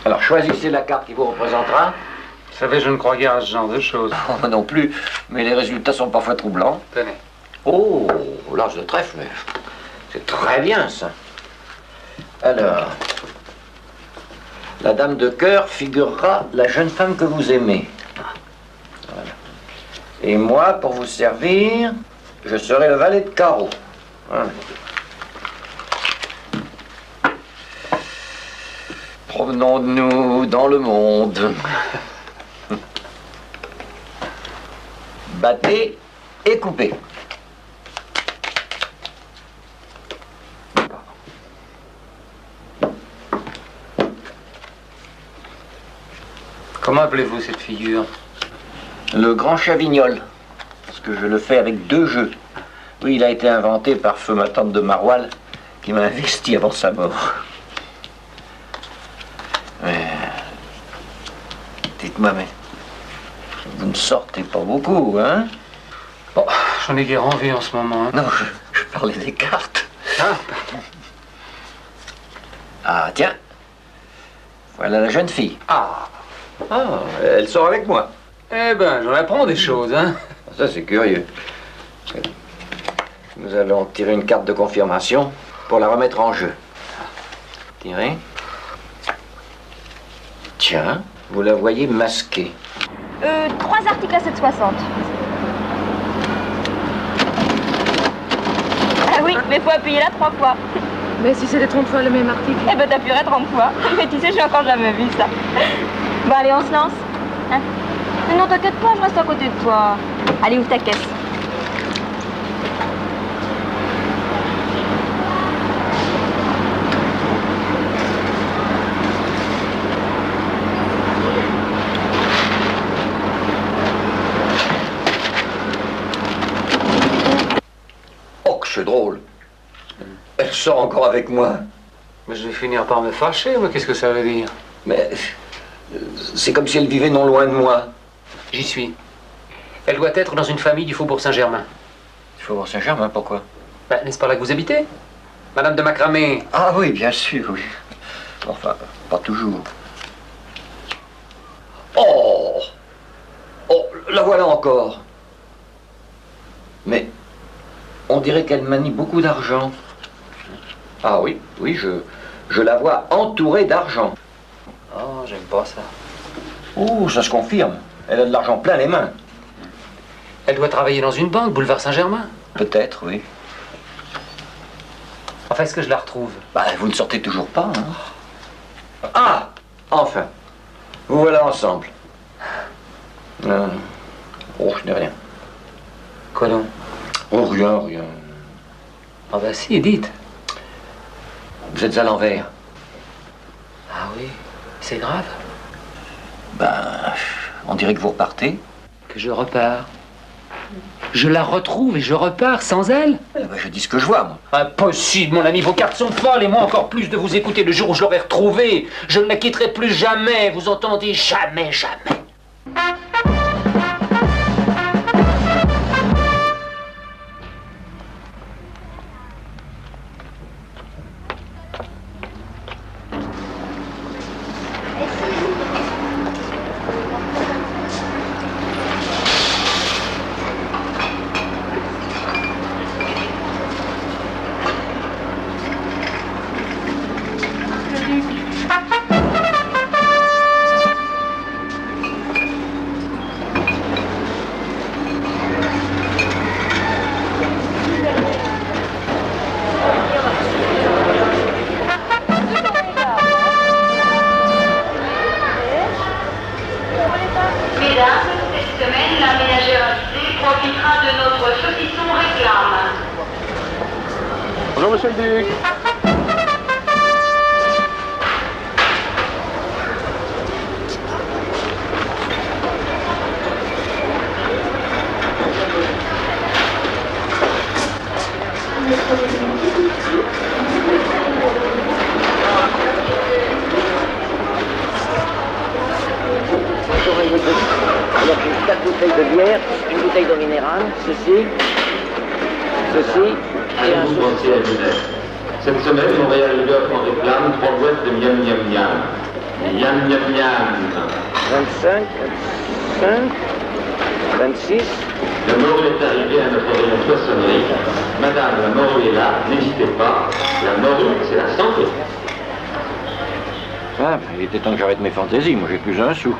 Alors choisissez la carte qui vous représentera. Vous savez, je ne crois guère à ce genre de choses. Oh, moi non plus, mais les résultats sont parfois troublants. Tenez. Oh, l'âge de trèfle, mais c'est très bien ça. Alors, la dame de cœur figurera la jeune femme que vous aimez. Voilà. Et moi, pour vous servir, je serai le valet de carreau. Voilà. Promenons-nous dans le monde. Battez et coupez. Comment appelez-vous cette figure? Le grand Chavignol, parce que je le fais avec 2 jeux. Oui, il a été inventé par feu ma tante de Maroilles, qui m'a investi avant sa mort. Mais... Dites-moi, mais... Vous ne sortez pas beaucoup, hein? Bon, j'en ai guère envie en ce moment. Hein. Non, je parlais des cartes. Ah, pardon. Ah, tiens. Voilà la jeune fille. Ah, Elle sort avec moi. eh ben, j'en apprends des choses, hein. Ça, c'est curieux. Nous allons tirer une carte de confirmation pour la remettre en jeu. Tirez. Tiens, vous la voyez masquée. 3 articles à 7,60. Ah oui, mais faut appuyer là 3 fois. Mais si c'était 30 fois le même article. Eh ben t'appuierais 30 fois. Mais tu sais, j'ai encore jamais vu ça. Bon, allez, on se lance. Hein? Mais non, t'inquiète pas, je reste à côté de toi. Allez, ouvre ta caisse. Oh, que c'est drôle. Elle sort encore avec moi. Mais je vais finir par me fâcher, mais qu'est-ce que ça veut dire? Mais c'est comme si elle vivait non loin de moi. J'y suis. Elle doit être dans une famille du Faubourg Saint-Germain. Il faut voir Saint-Germain, pourquoi? Ben, n'est-ce pas là que vous habitez? Madame de Macramé. Ah oui, bien sûr, oui. Enfin, pas toujours. Oh! Oh, la voilà encore. Mais on dirait qu'elle manie beaucoup d'argent. Ah oui, oui, je la vois entourée d'argent. Oh, j'aime pas ça. Oh, ça se confirme. Elle a de l'argent plein les mains. Elle doit travailler dans une banque, boulevard Saint-Germain. Peut-être, oui. Enfin, est-ce que je la retrouve? Bah, vous ne sortez toujours pas, hein? Ah! Enfin. Vous voilà ensemble. Oh, je n'ai rien. Quoi donc? Oh, rien, rien. Ah bah si, dites. Vous êtes à l'envers. Ah oui, c'est grave. Ben, on dirait que vous repartez. Que je repars. Je la retrouve et je repars sans elle? Ben, je dis ce que je vois, moi. Impossible, mon ami, vos cartes sont folles et moi encore plus de vous écouter le jour où je l'aurai retrouvée. Je ne la quitterai plus jamais, vous entendez? Jamais, jamais. Bonjour, monsieur le duc. Alors j'ai 4 bouteilles de bière, une bouteille d'eau minérale, ceci, et un Cette semaine, Montréal Golf en réclame 3 boîtes de miam miam miam. Yam yam yam. 25, 25, 26. Le mort est arrivé à notre rayon poissonnerie. Madame, la mort est là, n'hésitez pas. La mort, c'est la santé. Ah, il était temps que j'arrête mes fantaisies, moi j'ai plus un sou.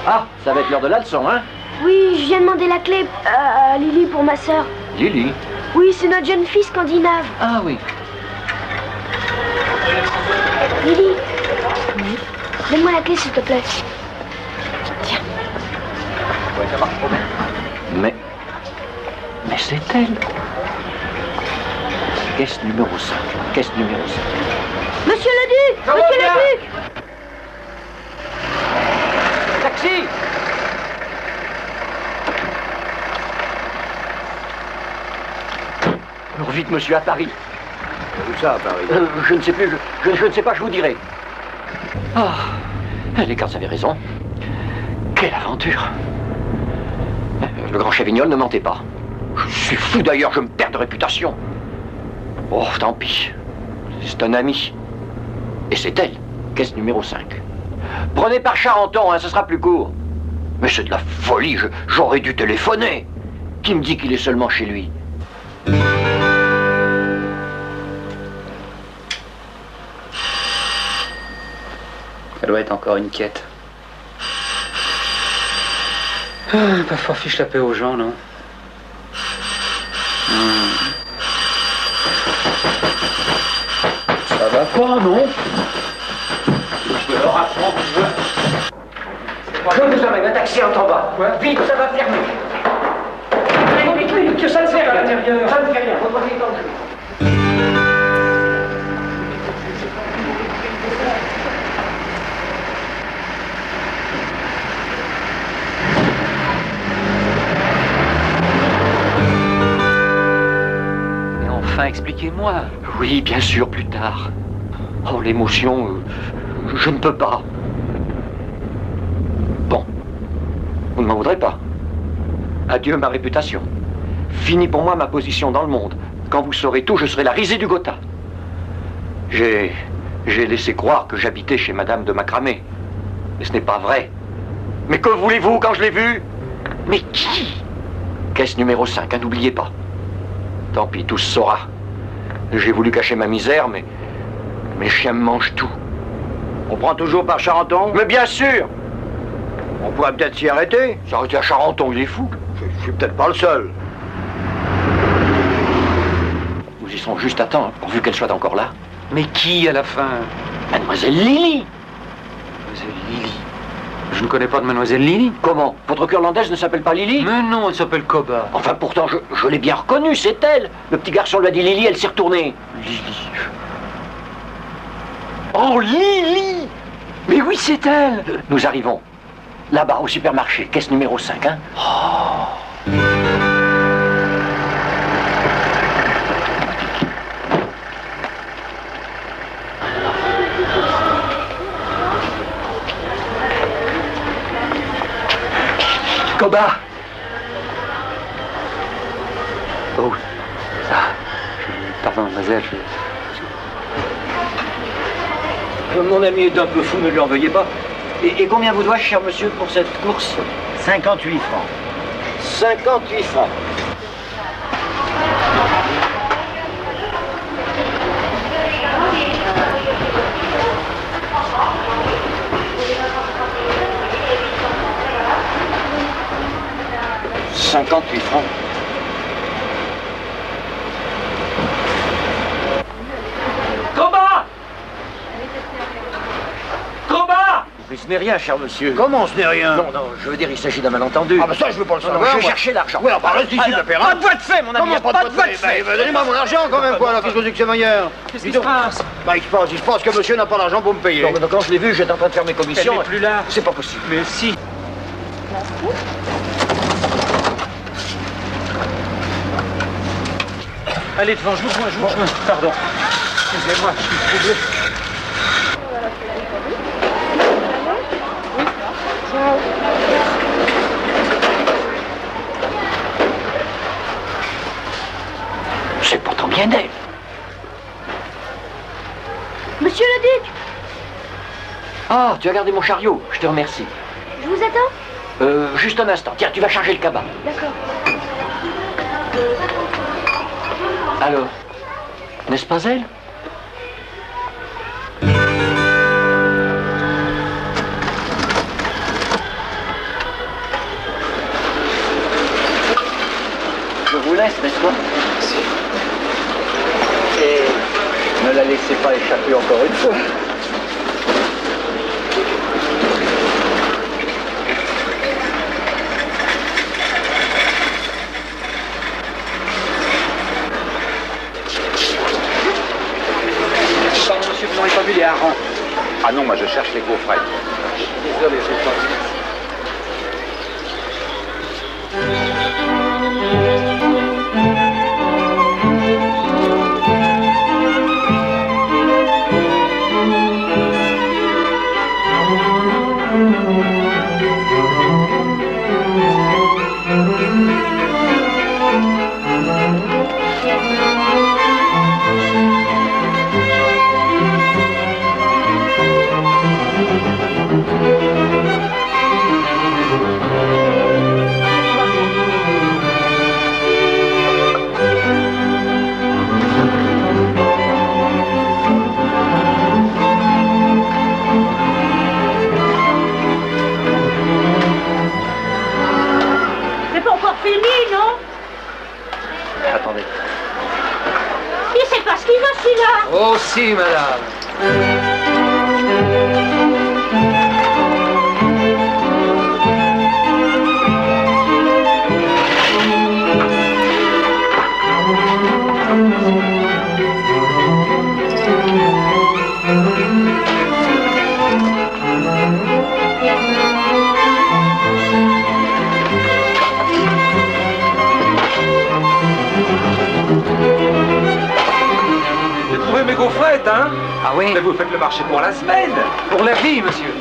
Ah, ça va être l'heure de la leçon, hein? Oui, je viens demander la clé à Lily pour ma sœur. Lily? Oui, c'est notre jeune fille scandinave. Ah oui. Lily, donne-moi la clé s'il te plaît. Tiens. Ouais, ça marche trop bien. Mais c'est elle. Caisse numéro 5. Caisse numéro 5. Monsieur le Duc! Monsieur le Duc! Taxi! Alors vite, monsieur, à Paris. Où ça, à Paris? Je ne sais plus, je ne sais pas, je vous dirai. Ah, les gardes avaient raison. Quelle aventure! Le grand Chavignol ne mentait pas. Je suis fou d'ailleurs, je me perds de réputation. Oh, tant pis. C'est un ami. Et c'est elle, caisse numéro 5. Prenez par Charenton, hein, ce sera plus court. Mais c'est de la folie, j'aurais dû téléphoner. Qui me dit qu'il est seulement chez lui? Ça doit être encore une quête. Parfois fiche la paix aux gens, non? Ça va pas, non? Je leur apprends que Je vous emmène, un taxi entre en bas. Ouais. Vite, ça va fermer. Vite, que ça ne fait rien. Ça ne fait rien, votre est en jeu. Mais enfin, expliquez-moi. Oui, bien sûr, plus tard. Oh, l'émotion, je ne peux pas. Bon, vous ne m'en voudrez pas. Adieu ma réputation. Fini pour moi ma position dans le monde. Quand vous saurez tout, je serai la risée du Gotha. J'ai laissé croire que j'habitais chez Madame de Macramé. Mais ce n'est pas vrai. Mais que voulez-vous quand je l'ai vue? Mais qui? Caisse numéro 5, hein, n'oubliez pas. Tant pis, tout se saura. J'ai voulu cacher ma misère, mais mes chiens me mangent tout. On prend toujours par Charenton? Mais bien sûr! On pourrait peut-être s'y arrêter. S'arrêter à Charenton, il est fou. Je suis peut-être pas le seul. Nous y serons juste à temps, hein, pourvu qu'elle soit encore là. Mais qui, à la fin? Mademoiselle Lily! Mademoiselle Lily. Je ne connais pas de Mademoiselle Lily. Comment? Votre Curlandaise ne s'appelle pas Lily? Mais non, elle s'appelle Koba. Enfin, pourtant, je l'ai bien reconnue, c'est elle. Le petit garçon lui a dit Lily, elle s'est retournée. Lily. Oh, Lily! Mais oui, c'est elle! Nous arrivons. Là-bas, au supermarché, caisse numéro 5, hein? Oh. Koba! Oh, ça. Pardon, mademoiselle, Mon ami est un peu fou, ne lui en veuillez pas. Et combien vous dois, cher monsieur, pour cette course? 58 francs. 58 francs. « 58 francs. Combat! Combat! Mais ce n'est rien, cher monsieur. Comment ce n'est rien? Non, je veux dire, il s'agit d'un malentendu. Ah, bah ça, je veux pas le Non, savoir. j'ai moi. cherché l'argent. Oui, enfin, reste ici, le père. Pas de voie de fait, mon ami. Comment pas de voie de fait? Donnez-moi mon argent quand même, quoi. Alors, qu'est-ce que c'est que c'est meilleur? Qu'est-ce qui se passe? Bah, il se passe que monsieur n'a pas l'argent pour me payer. Donc, quand je l'ai vu, j'étais en train de faire mes commissions. Elle n'est plus là. C'est pas possible. Mais si. Allez, devant, je vous rejoins. Pardon. Excusez-moi, je suis troublé. C'est pourtant bien elle. Monsieur le Duc! Ah, tu as gardé mon chariot. Je te remercie. Je vous attends? Juste un instant. Tiens, tu vas charger le cabas. D'accord. Alors, n'est-ce pas elle? Je vous laisse, n'est-ce pas? Merci. Et ne la laissez pas échapper encore une fois. Pardon, monsieur, vous n'aurez pas vu les harengs? Ah non, moi je cherche les gaufrettes. Désolé, je pas. Attendez. Il sait pas ce qu'il veut, celui-là. Oh si, madame. J'ai trouvé mes gaufrettes, hein? Ah oui? Mais vous faites le marché pour la semaine. Pour la vie, monsieur.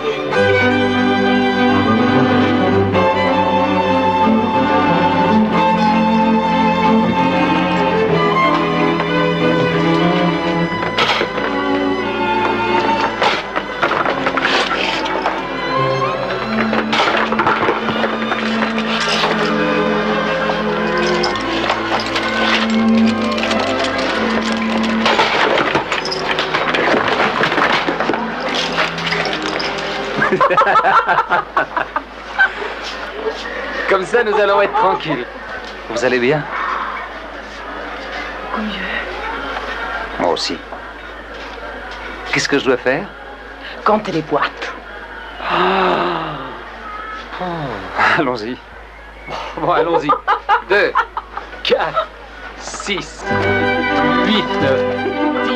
Comme ça, nous allons être tranquilles. Vous allez bien? Mieux. Moi aussi. Qu'est-ce que je dois faire? Comptez les boîtes. Allons-y. Bon, allons-y. 2, 4, 6, 8, 9, 10.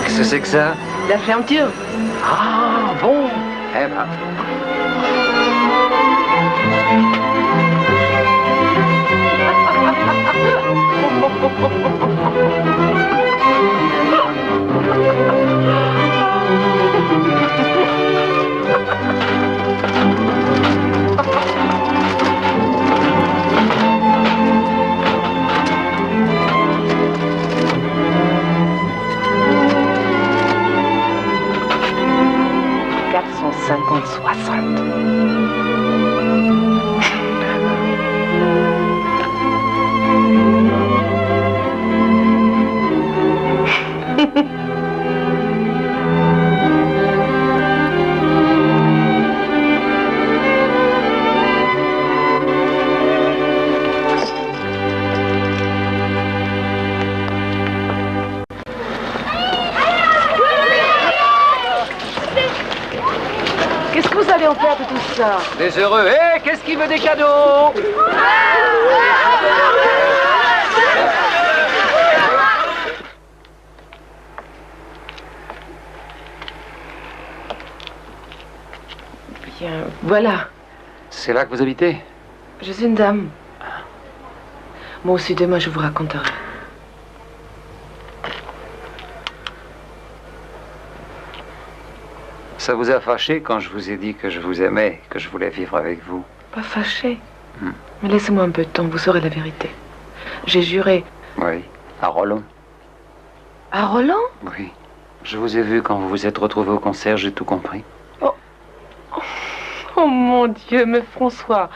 Qu'est-ce que c'est que ça? La fermeture. Ah, bon. Eh ben. Qu'est-ce que vous allez en faire de tout ça? Des heureux. Hé, qu'est-ce qui veut des cadeaux? Bien, voilà. C'est là que vous habitez? Je suis une dame. Moi aussi, demain, je vous raconterai. Ça vous a fâché quand je vous ai dit que je vous aimais, que je voulais vivre avec vous? Pas fâché. Mais laissez-moi un peu de temps, vous saurez la vérité. J'ai juré. Oui, à Roland. À Roland? Oui. Je vous ai vu quand vous vous êtes retrouvés au concert, j'ai tout compris. Oh mon Dieu, mais François,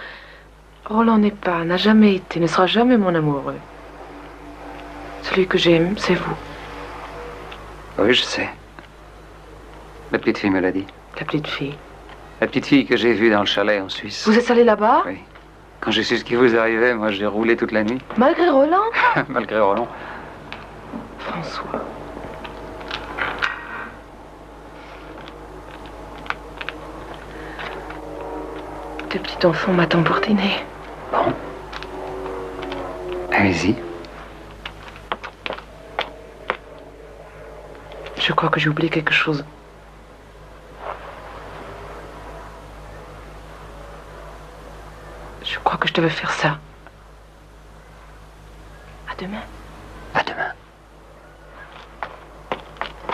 Roland n'est pas, n'a jamais été, ne sera jamais mon amoureux. Celui que j'aime, c'est vous. Oui, je sais. La petite fille me l'a dit. La petite fille. La petite fille que j'ai vue dans le chalet en Suisse. Vous êtes allé là-bas? Oui. Quand j'ai su ce qui vous arrivait, moi j'ai roulé toute la nuit. Malgré Roland? Malgré Roland. François. Le petit enfant m'attend pour dîner. Bon. Allez-y. Je crois que j'ai oublié quelque chose. Je crois que je devais faire ça. À demain. À demain.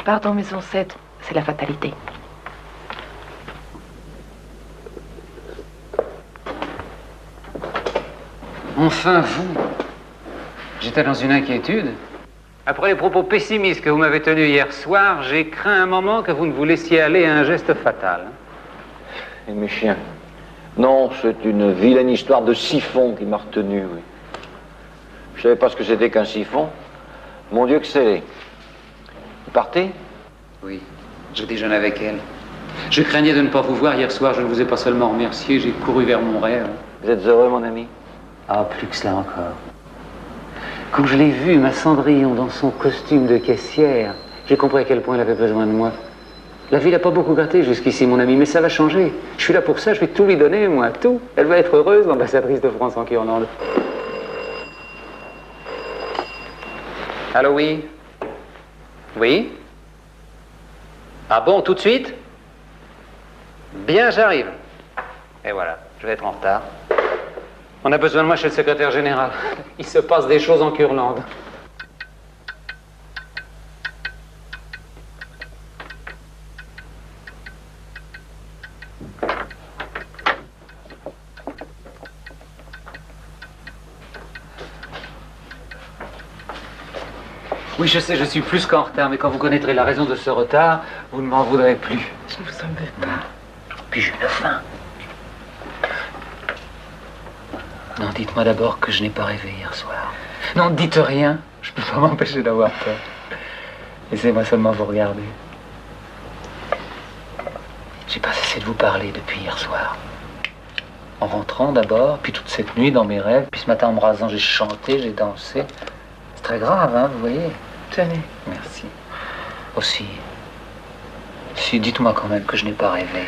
Pardon, mes ancêtres, c'est la fatalité. Enfin, vous. J'étais dans une inquiétude. Après les propos pessimistes que vous m'avez tenus hier soir, j'ai craint un moment que vous ne vous laissiez aller à un geste fatal. Et mes chiens? Non, c'est une vilaine histoire de siphon qui m'a retenu, oui. Je savais pas ce que c'était qu'un siphon. Mon Dieu, que c'est. Vous partez? Oui, je déjeune avec elle. Je craignais de ne pas vous voir hier soir, je ne vous ai pas seulement remercié, j'ai couru vers mon rêve. Vous êtes heureux, mon ami? Ah, plus que cela encore. Quand je l'ai vue, ma Cendrillon, dans son costume de caissière, j'ai compris à quel point elle avait besoin de moi. La vie l'a pas beaucoup gâtée jusqu'ici, mon ami, mais ça va changer. Je suis là pour ça, je vais tout lui donner, moi, tout. Elle va être heureuse, l'ambassadrice de France en Irlande. Allô, oui? Oui? Ah bon, tout de suite? Bien, j'arrive. Et voilà, je vais être en retard. On a besoin de moi chez le secrétaire général. Il se passe des choses en Curlande. Oui, je sais, je suis plus qu'en retard, mais quand vous connaîtrez la raison de ce retard, vous ne m'en voudrez plus. Je ne vous en veux pas. Puis j'ai une faim. Non, dites-moi d'abord que je n'ai pas rêvé hier soir. Non, dites rien. Je ne peux pas m'empêcher d'avoir peur. Laissez-moi seulement vous regarder. J'ai pas cessé de vous parler depuis hier soir. En rentrant d'abord, puis toute cette nuit dans mes rêves, puis ce matin en me rasant, j'ai chanté, j'ai dansé. C'est très grave, hein, vous voyez. Tenez. Merci. Aussi. Si, dites-moi quand même que je n'ai pas rêvé.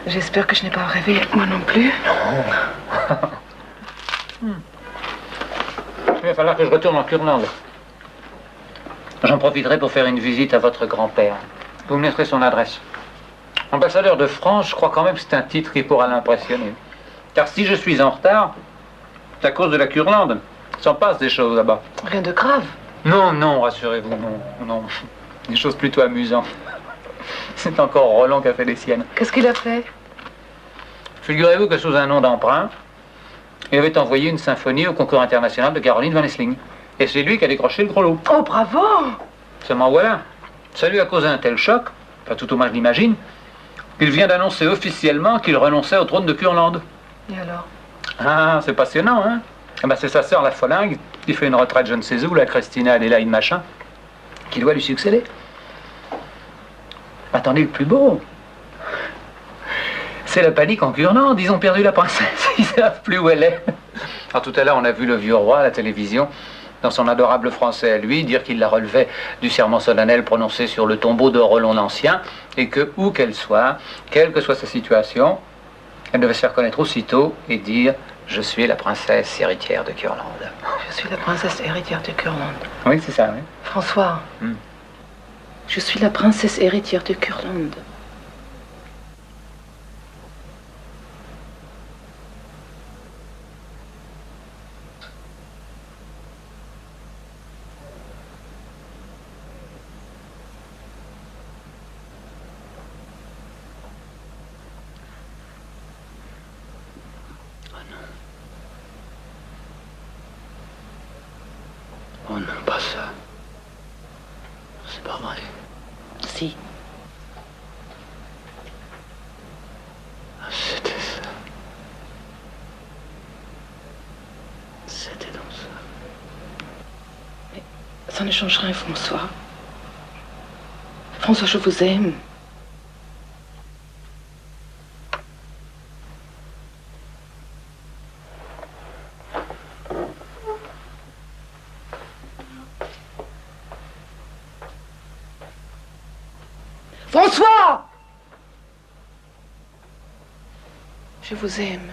J'espère que je n'ai pas rêvé, moi non plus. Non. Il va falloir que je retourne en Curlande. J'en profiterai pour faire une visite à votre grand-père. Vous me laisserez son adresse. Ambassadeur de France, je crois quand même que c'est un titre qui pourra l'impressionner. Car si je suis en retard, c'est à cause de la Curlande. Il s'en passe des choses là-bas. Rien de grave. Non, non, rassurez-vous, non. Des choses plutôt amusantes. C'est encore Roland qui a fait les siennes. Qu'est-ce qu'il a fait? Figurez-vous que sous un nom d'emprunt, il avait envoyé une symphonie au concours international de Caroline Van Essling. Et c'est lui qui a décroché le gros lot. Oh, bravo! Seulement voilà, ça lui a causé un tel choc, pas tout au moins je l'imagine, qu'il vient d'annoncer officiellement qu'il renonçait au trône de Curlande. Et alors? Ah, c'est passionnant, hein? Eh ben, c'est sa sœur, la Folingue, qui fait une retraite je ne sais où, la Christina Adélaïde machin, qui doit lui succéder. Attendez, le plus beau, c'est la panique en Curlande. Ils ont perdu la princesse. Ils savent plus où elle est. Alors, tout à l'heure, on a vu le vieux roi à la télévision, dans son adorable français à lui, dire qu'il la relevait du serment solennel prononcé sur le tombeau de Roland l'Ancien, et que, où qu'elle soit, quelle que soit sa situation, elle devait se faire connaître aussitôt et dire « Je suis la princesse héritière de Curlande ». Je suis la princesse héritière de Curlande. Oui, c'est ça, oui. François, je suis la princesse héritière de Curlande. C'était donc ça. Mais ça ne change rien, François. François, je vous aime. François! Je vous aime.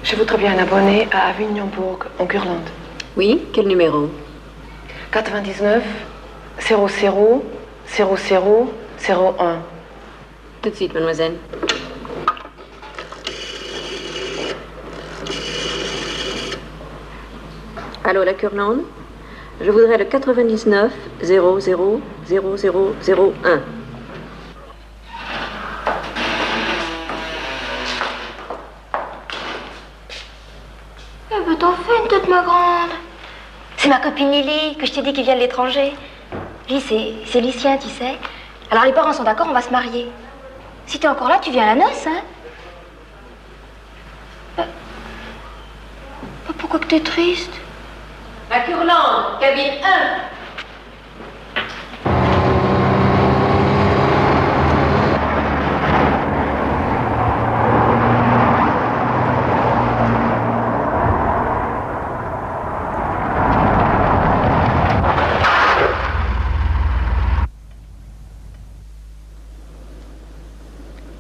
Je voudrais bien abonner à Avignonbourg, en Curlande. Oui, quel numéro? 99 00 00 01. Tout de suite, mademoiselle. Allô, la Curlande? Je voudrais le 99 00 00 01. T'en fais une toute ma grande. C'est ma copine Lily, que je t'ai dit qui vient de l'étranger. Lui, c'est Lucien, tu sais. Alors les parents sont d'accord, on va se marier. Si t'es encore là, tu viens à la noce, hein? Pourquoi que t'es triste? La Curlande, cabine 1.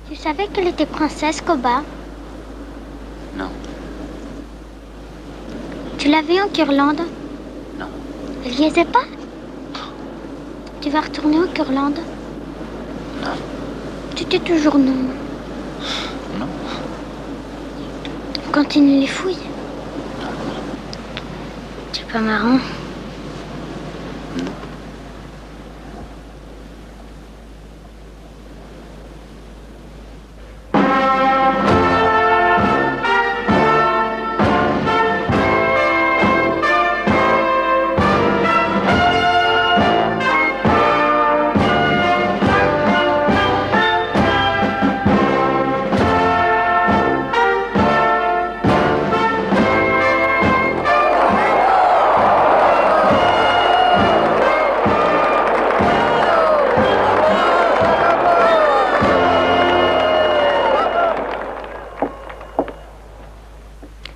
Tu savais qu'elle était princesse, Koba? Non. Tu l'as vue en Curlande? Non. Elle y était pas? Tu vas retourner en Curlande? Non. Tu dis toujours non. Non. On continue les fouilles? Non. C'est pas marrant.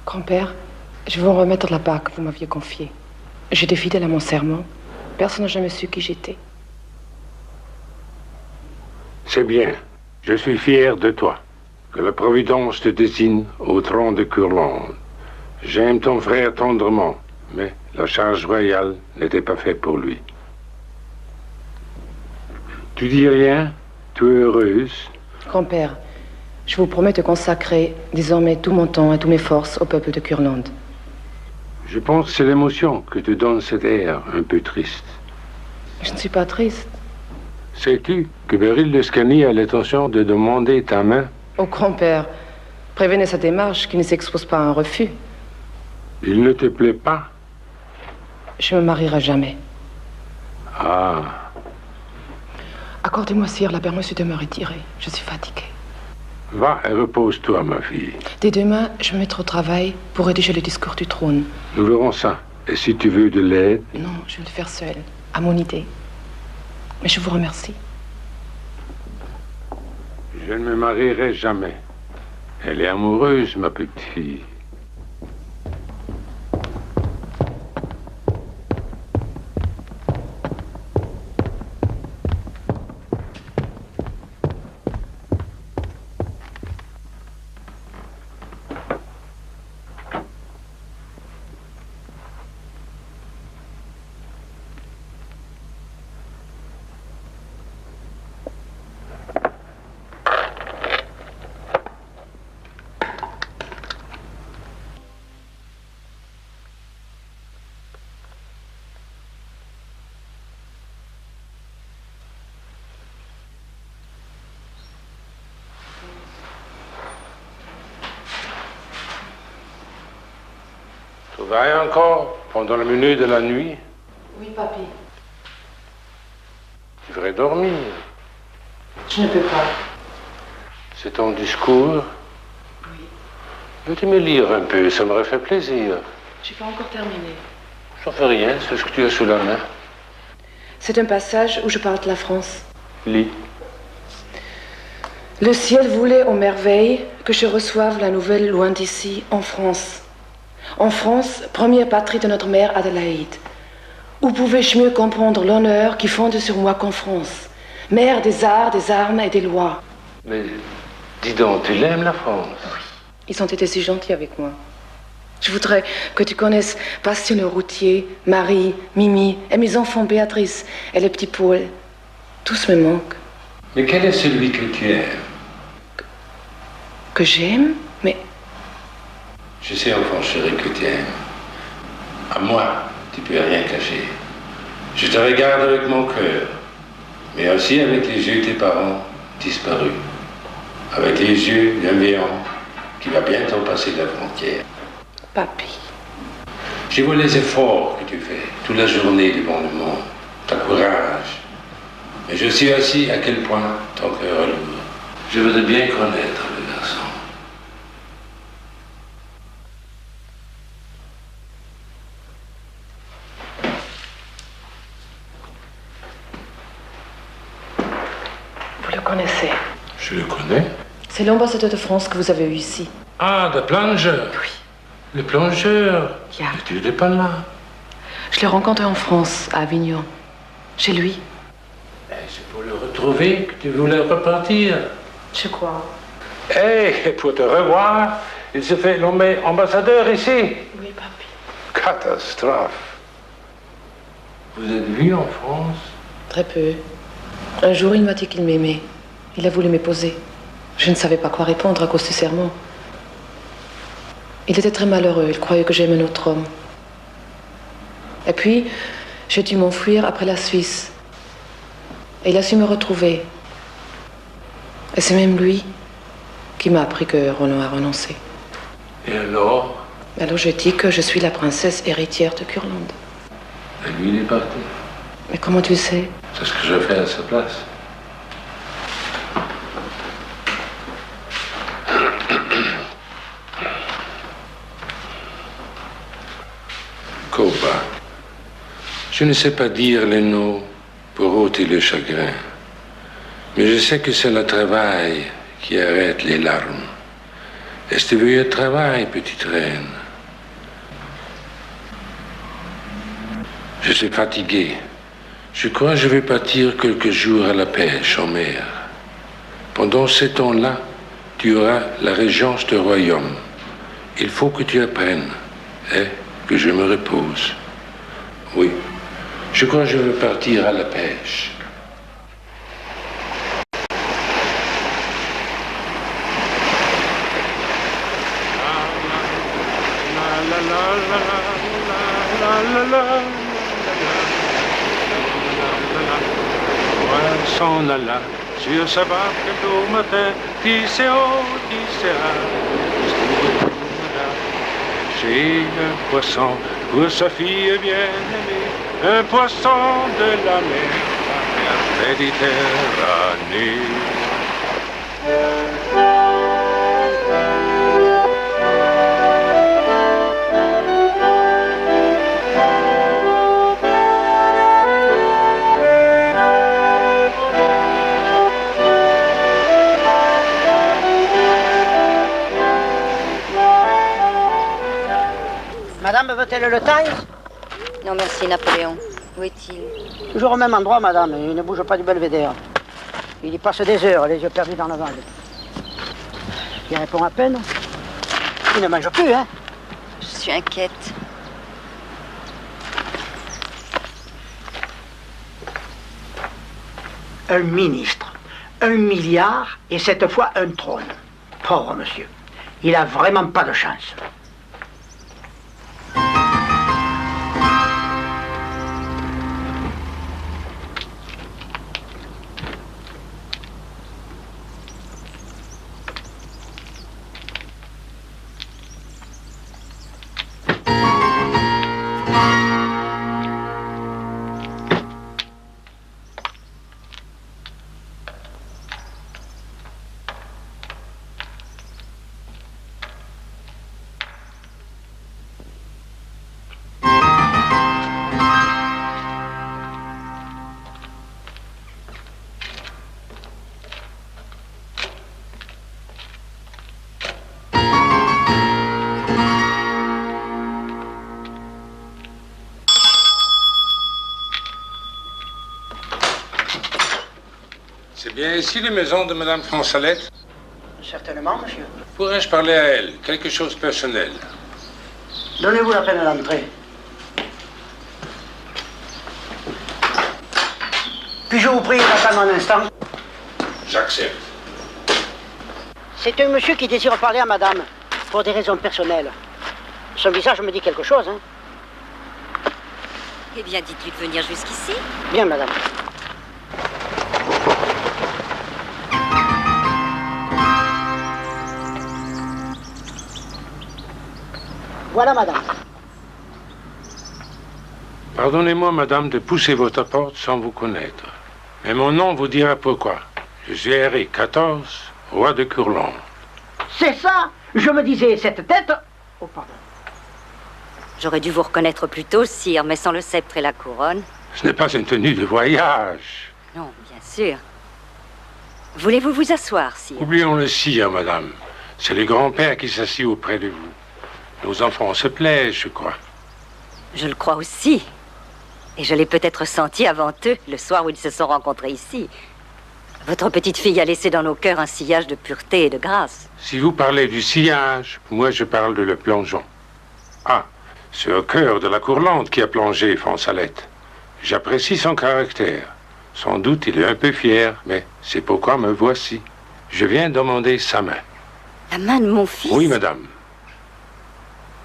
Grand-père, je vais vous remettre la bague que vous m'aviez confiée. J'étais fidèle à mon serment. Personne n'a jamais su qui j'étais. C'est bien. Je suis fier de toi. Que la Providence te désigne au trône de Curlande. J'aime ton frère tendrement, mais la charge royale n'était pas faite pour lui. Tu dis rien? Tu es heureuse? Grand-père, je vous promets de consacrer désormais tout mon temps et toutes mes forces au peuple de Curlande. Je pense que c'est l'émotion que te donne cet air un peu triste. Je ne suis pas triste. Sais-tu que Beryl Lescani a l'intention de demander ta main? Oh, grand-père, prévenez sa démarche qu'il ne s'expose pas à un refus. Il ne te plaît pas? Je me marierai jamais. Ah. Accordez-moi, sire, la permission de me retirer. Je suis fatiguée. Va et repose-toi, ma fille. Dès demain, je me mettrai au travail pour rédiger le discours du trône. Nous verrons ça. Et si tu veux de l'aide? Non, je vais le faire seule, à mon idée. Mais je vous remercie. Je ne me marierai jamais. Elle est amoureuse, ma petite fille. travailles encore pendant le milieu de la nuit? Oui, papy. Tu devrais dormir. Je ne peux pas. C'est ton discours? Oui. Veux-tu me lire un peu? Ça m'aurait fait plaisir. Je n'ai pas encore terminé. Ça fait rien, c'est ce que tu as sous la main. C'est un passage où je parle de la France. Lis. Le ciel voulait aux merveilles que je reçoive la nouvelle loin d'ici, en France. En France, première patrie de notre mère Adélaïde. Où pouvais-je mieux comprendre l'honneur qui fonde sur moi qu'en France, mère des arts, des armes et des lois? Mais dis donc, tu l'aimes la France? Oui. Ils ont été si gentils avec moi. Je voudrais que tu connaisses Bastien le routier, Marie, Mimi et mes enfants Béatrice et le petit Paul. Tous me manquent. Mais quel est celui que tu aimes? Que j'aime? Mais... Je sais, enfant chéri, que tu aimes. À moi, tu peux rien cacher. Je te regarde avec mon cœur, mais aussi avec les yeux de tes parents disparus. Avec les yeux d'un véant qui va bientôt passer la frontière. Papy. Je vois les efforts que tu fais toute la journée devant le monde, ton courage. Mais je sais aussi à quel point ton cœur est lourd. Je voudrais bien connaître le garçon. Vous le connaissez? Je le connais. C'est l'ambassadeur de France que vous avez eu ici. Ah, le plongeur. Oui. Le plongeur. Yeah. Tu n'étais pas là. Je l'ai rencontré en France, à Avignon. Chez lui. C'est pour le retrouver que tu voulais repartir. Je crois. Eh, pour te revoir, il se fait nommer ambassadeur ici. Oui, papy. Catastrophe. Vous êtes vu en France? Très peu. Un jour, il m'a dit qu'il m'aimait. Il a voulu m'épouser. Je ne savais pas quoi répondre à cause du serment. Il était très malheureux. Il croyait que j'aimais un autre homme. Et puis, j'ai dû m'enfuir après la Suisse. Et il a su me retrouver. Et c'est même lui qui m'a appris que Roland a renoncé. Et alors? Alors j'ai dit que je suis la princesse héritière de Curlande. Et lui, il est parti. Mais comment tu le sais? C'est ce que je fais à sa place. Copa, je ne sais pas dire les mots pour ôter le chagrin, mais je sais que c'est le travail qui arrête les larmes. Est-ce que tu veux un travail, petite reine? Je suis fatigué. Je crois que je vais partir quelques jours à la pêche en mer. Pendant ce temps-là, tu auras la régence du royaume. Il faut que tu apprennes et que je me repose. Oui, je crois que je veux partir à la pêche. S'en alla sur sa barque au matin, Tisséo, chez un poisson pour sa fille bien-aimée, un poisson de la mer, la Méditerranée. Madame, veut-elle le Times? Non, merci, Napoléon. Où est-il? Toujours au même endroit, madame. Il ne bouge pas du belvédère. Il y passe des heures, les yeux perdus dans la vague. Il répond à peine. Il ne mange plus, hein? Je suis inquiète. Un ministre, 1 milliard et cette fois un trône. Pauvre monsieur. Il a vraiment pas de chance. C'est bien ici la maison de Madame Fonsalette? Certainement, monsieur. Pourrais-je parler à elle? Quelque chose de personnel. Donnez-vous la peine d'entrer. Puis-je vous prier d'attendre un instant? J'accepte. C'est un monsieur qui désire parler à madame, pour des raisons personnelles. Son visage me dit quelque chose, hein? Eh bien, dites-lui de venir jusqu'ici. Bien, madame. Voilà, madame. Pardonnez-moi, madame, de pousser votre porte sans vous connaître. Mais mon nom vous dira pourquoi. Je suis Henri XIV, roi de Courlande. C'est ça! Je me disais, cette tête... Oh, pardon. J'aurais dû vous reconnaître plus tôt, sire, mais sans le sceptre et la couronne. Ce n'est pas une tenue de voyage. Non, bien sûr. Voulez-vous vous asseoir, sire? Oublions le sire, madame. C'est le grand-père qui s'assied auprès de vous. Nos enfants se plaisent, je crois. Je le crois aussi. Et je l'ai peut-être senti avant eux, le soir où ils se sont rencontrés ici. Votre petite fille a laissé dans nos cœurs un sillage de pureté et de grâce. Si vous parlez du sillage, moi je parle de le plongeon. Ah, c'est au cœur de la Courlande qui a plongé Fonsalette. J'apprécie son caractère. Sans doute il est un peu fier, mais c'est pourquoi me voici. Je viens demander sa main. La main de mon fils? Oui, madame.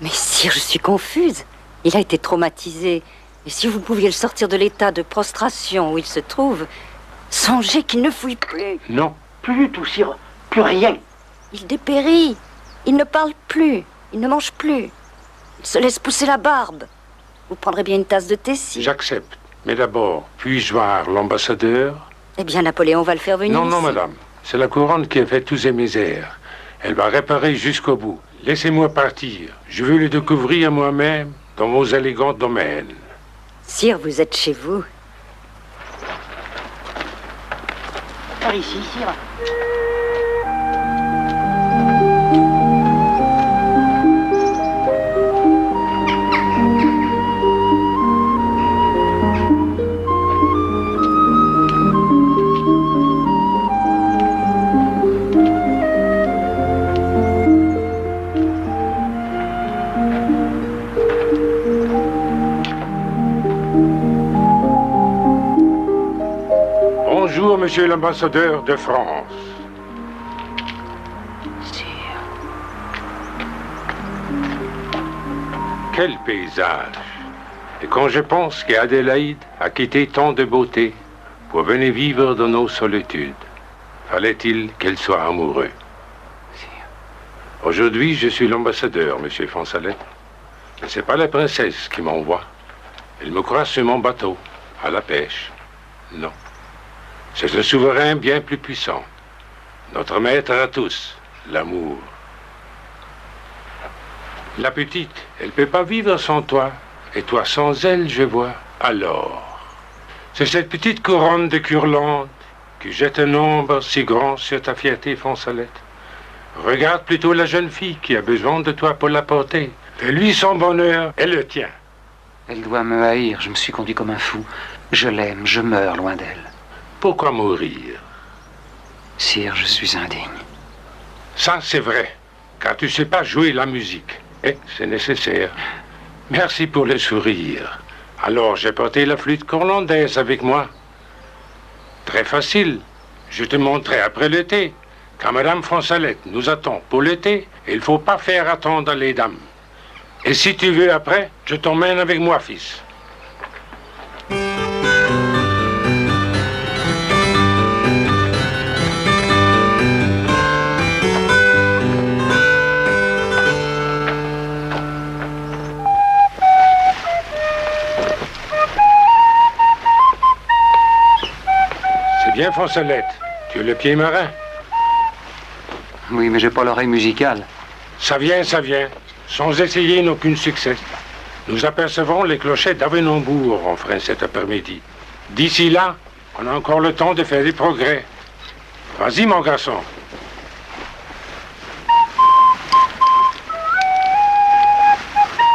Mais sire, je suis confuse. Il a été traumatisé. Et si vous pouviez le sortir de l'état de prostration où il se trouve, songez qu'il ne fouille plus. Non. Plus du tout, sire. Plus rien. Il dépérit. Il ne parle plus. Il ne mange plus. Il se laisse pousser la barbe. Vous prendrez bien une tasse de thé, sire? J'accepte. Mais d'abord, puis-je voir l'ambassadeur? Eh bien, Napoléon va le faire venir Non, non, ici. madame. C'est la couronne qui a fait tous ces misères. Elle va réparer jusqu'au bout. Laissez-moi partir. Je veux le découvrir moi-même dans vos élégants domaines. Sire, vous êtes chez vous. Par ici, sire. Bonjour, monsieur l'ambassadeur de France. Sire. Quel paysage! Et quand je pense qu'Adélaïde a quitté tant de beauté pour venir vivre dans nos solitudes, fallait-il qu'elle soit amoureuse? Aujourd'hui, je suis l'ambassadeur, monsieur Fonsalette. Mais c'est pas la princesse qui m'envoie. Elle me croit sur mon bateau, à la pêche. Non. C'est le souverain bien plus puissant. Notre maître à tous, l'amour. La petite, elle peut pas vivre sans toi. Et toi sans elle, je vois. Alors, c'est cette petite couronne de Courlande qui jette un ombre si grand sur ta fierté, Fonsalette. Regarde plutôt la jeune fille qui a besoin de toi pour la porter. Fais-lui son bonheur et le tien. Elle doit me haïr, je me suis conduit comme un fou. Je l'aime, je meurs loin d'elle. Pourquoi mourir? Sire, je suis indigne. Ça, c'est vrai, car tu sais pas jouer la musique. Et c'est nécessaire. Merci pour le sourire. Alors, j'ai porté la flûte courlandaise avec moi. Très facile. Je te montrerai après le thé. Quand Madame Fonsalette nous attend pour le thé, il faut pas faire attendre les dames. Et si tu veux après, je t'emmène avec moi, fils. Viens, Foncelette. Tu es le pied marin. Oui, mais j'ai pas l'oreille musicale. Ça vient, ça vient. Sans essayer, n'aucun succès. Nous apercevrons les clochettes d'Avenambourg en frein cet après-midi. D'ici là, on a encore le temps de faire des progrès. Vas-y, mon garçon.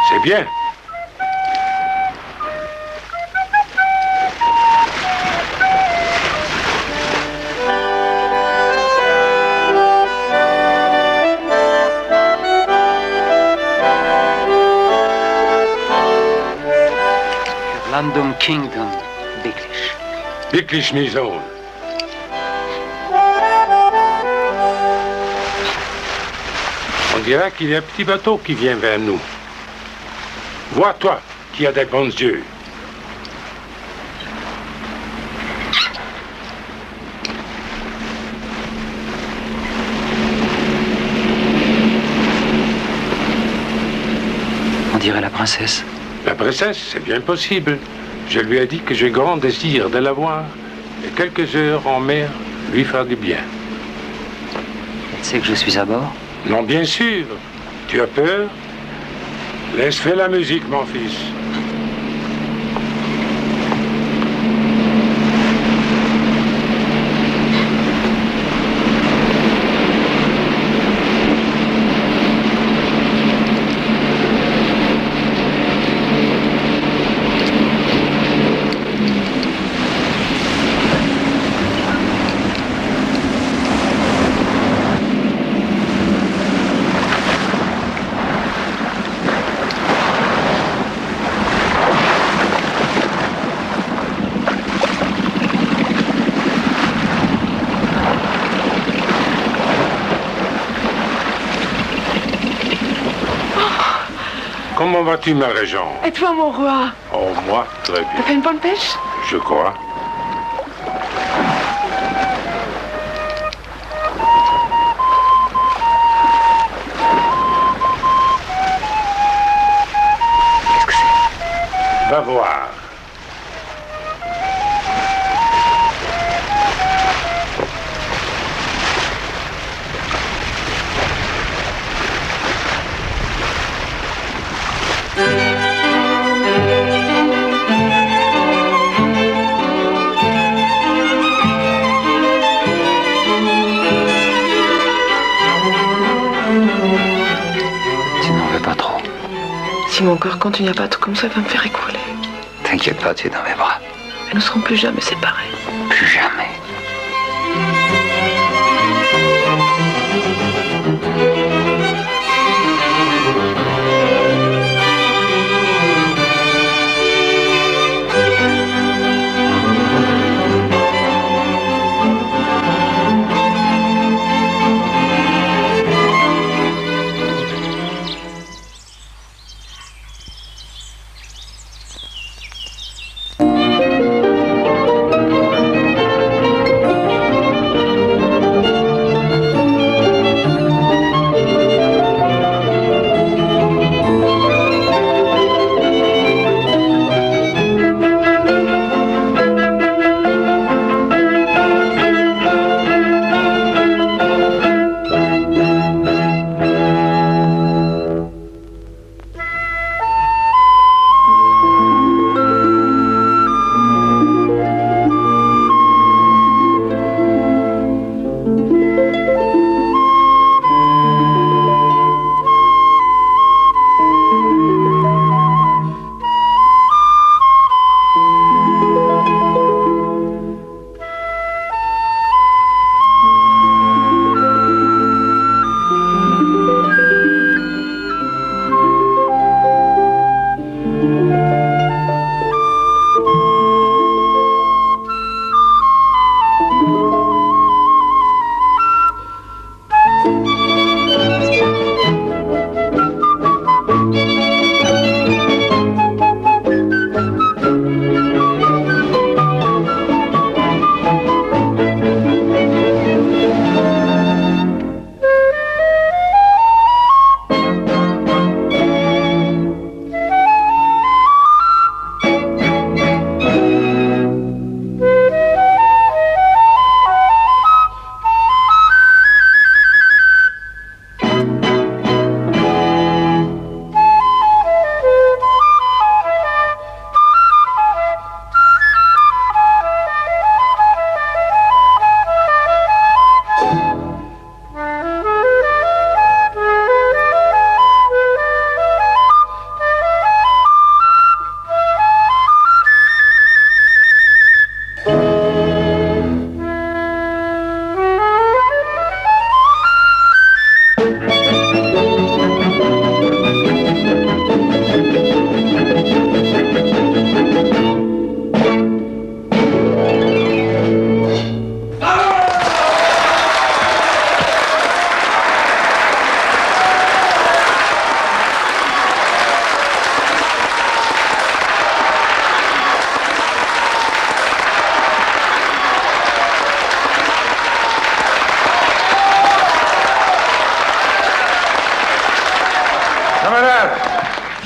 C'est bien. Landum Kingdom, Bicklish. Bicklish Maison. On dirait qu'il y a un petit bateau qui vient vers nous. Vois, toi, qui as des bons yeux. On dirait la princesse. La princesse, c'est bien possible. Je lui ai dit que j'ai grand désir de la voir. Et quelques heures en mer lui faire du bien. Elle sait que je suis à bord? Non, bien sûr. Tu as peur? Laisse faire la musique, mon fils. Comment vas-tu, ma régente? Et toi, mon roi? Oh, moi, très bien. T'as fait une bonne pêche? Je crois. Qu'est-ce que c'est? Va voir. Si mon corps continue à battre comme ça, il va me faire écrouler. T'inquiète pas, tu es dans mes bras. Et nous serons plus jamais séparés. Plus jamais.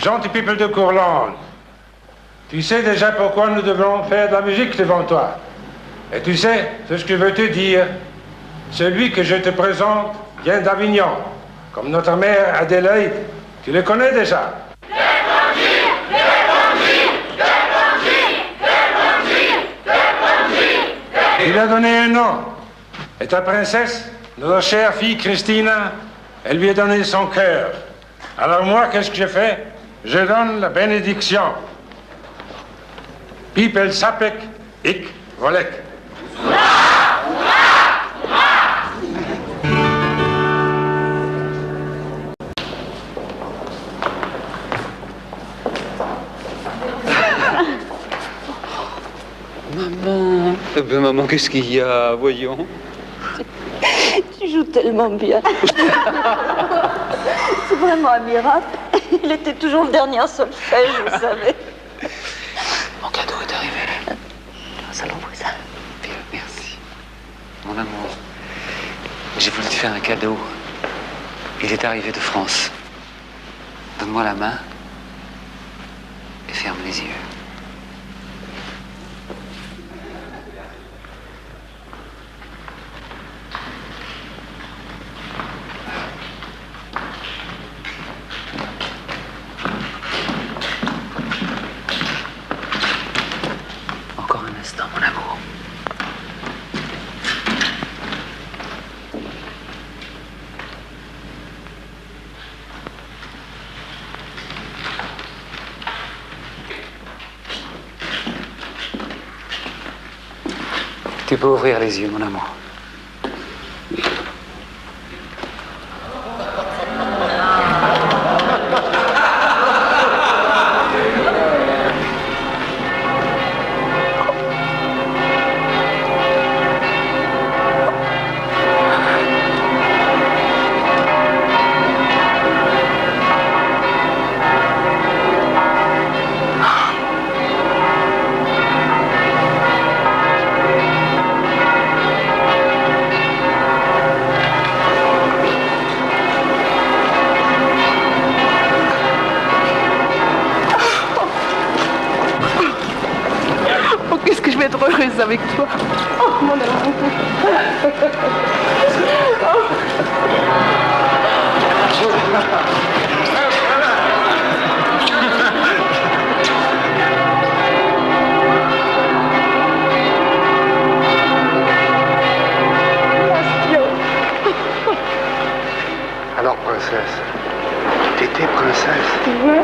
Gentil people de Courlande, tu sais déjà pourquoi nous devons faire de la musique devant toi. Et tu sais ce que je veux te dire. Celui que je te présente vient d'Avignon, comme notre mère Adélaïde. Tu le connais déjà. Il a donné un nom. Et ta princesse, notre chère fille Christina, elle lui a donné son cœur. Alors moi, qu'est-ce que je fais? Je donne la bénédiction. Pipel sapek, ik volek. Maman. Eh ben, maman, qu'est-ce qu'il y a? Voyons. Tu joues tellement bien. C'est vraiment admirable. Il était toujours le dernier en solfège, vous savez. Mon cadeau est arrivé. Salon voisin. Bien, merci. Mon amour, j'ai voulu te faire un cadeau. Il est arrivé de France. Donne-moi la main et ferme les yeux. Encore un instant, mon amour. Tu peux ouvrir les yeux, mon amour. Heureuse avec toi. Oh, mon amour. Alors, princesse, t'étais princesse. Ouais.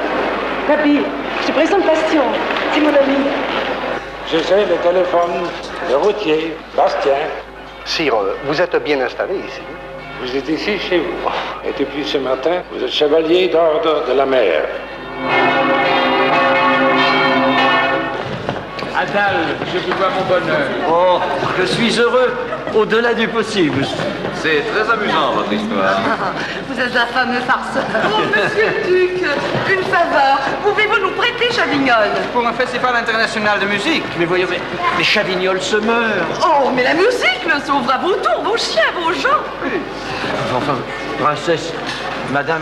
Papy, je te présente Bastien. C'est mon ami. J'essaie le téléphone, le routier, Bastien. Sire, vous êtes bien installé ici. Vous êtes ici chez vous. Et depuis ce matin, vous êtes chevalier d'ordre de la mer. Adal, je vous dois mon bonheur. Oh, je suis heureux au-delà du possible. C'est très amusant, votre histoire. Vous êtes un fameux farceur. Oh, monsieur le duc, une faveur. Pouvez-vous nous prêter Chavignol? Pour un festival international de musique. Mais voyons, mais Chavignol se meurt. Oh, mais la musique le sauvera. Vos tours, vos chiens, vos gens. Enfin, princesse, madame,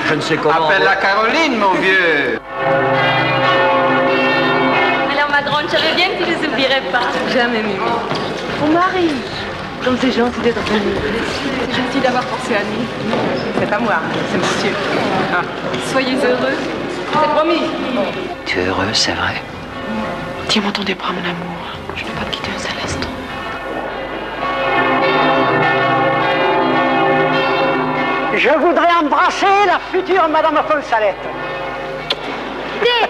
je ne sais comment... Appelle la Caroline, mon vieux. Alors, ma grande, je savais bien que tu ne les oublierais pas. Jamais, Mimi. Mon mari. Comme c'est gentil d'être venu. C'est gentil d'avoir pensé à nous. C'est pas moi, c'est monsieur. Ah. Soyez heureux. C'est promis. Tu es heureux, c'est vrai? Tiens-moi ton des bras, mon amour. Je ne peux pas te quitter un seul instant. Je voudrais embrasser la future Madame Fonsalette.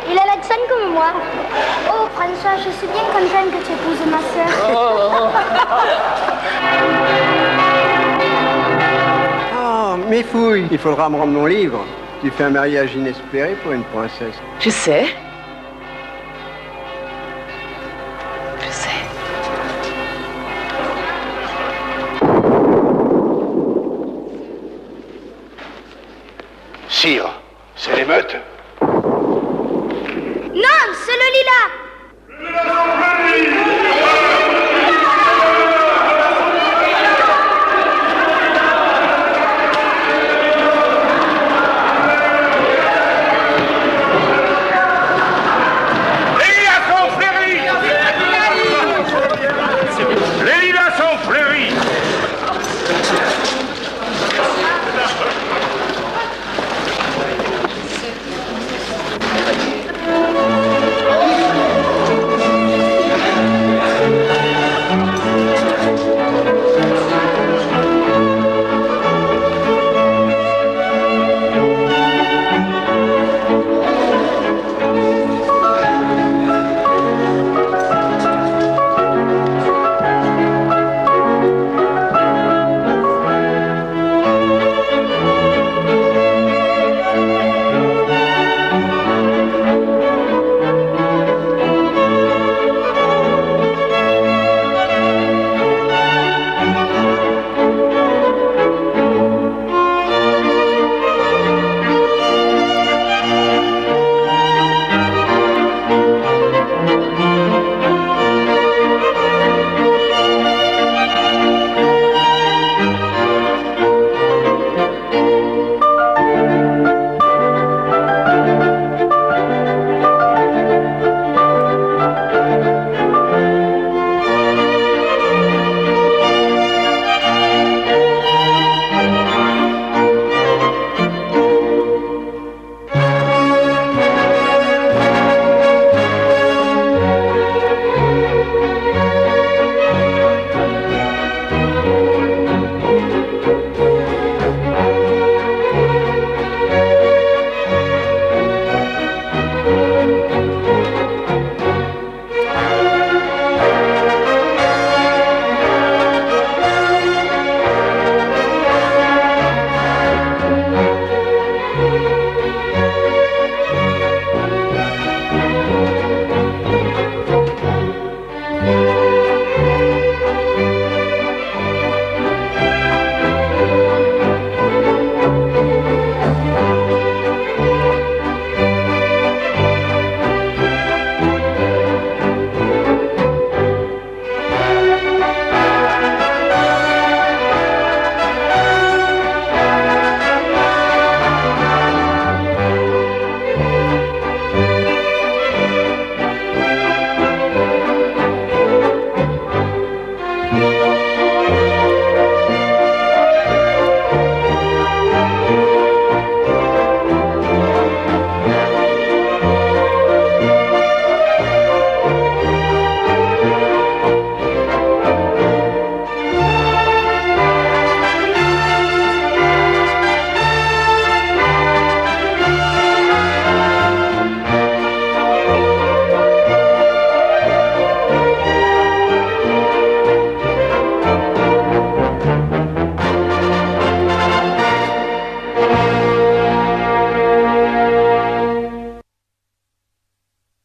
Il a l'accent comme moi. Oh, François, je suis bien contente que tu épouses ma sœur. Oh, mes fouilles, il faudra me rendre mon livre. Tu fais un mariage inespéré pour une princesse. Je sais.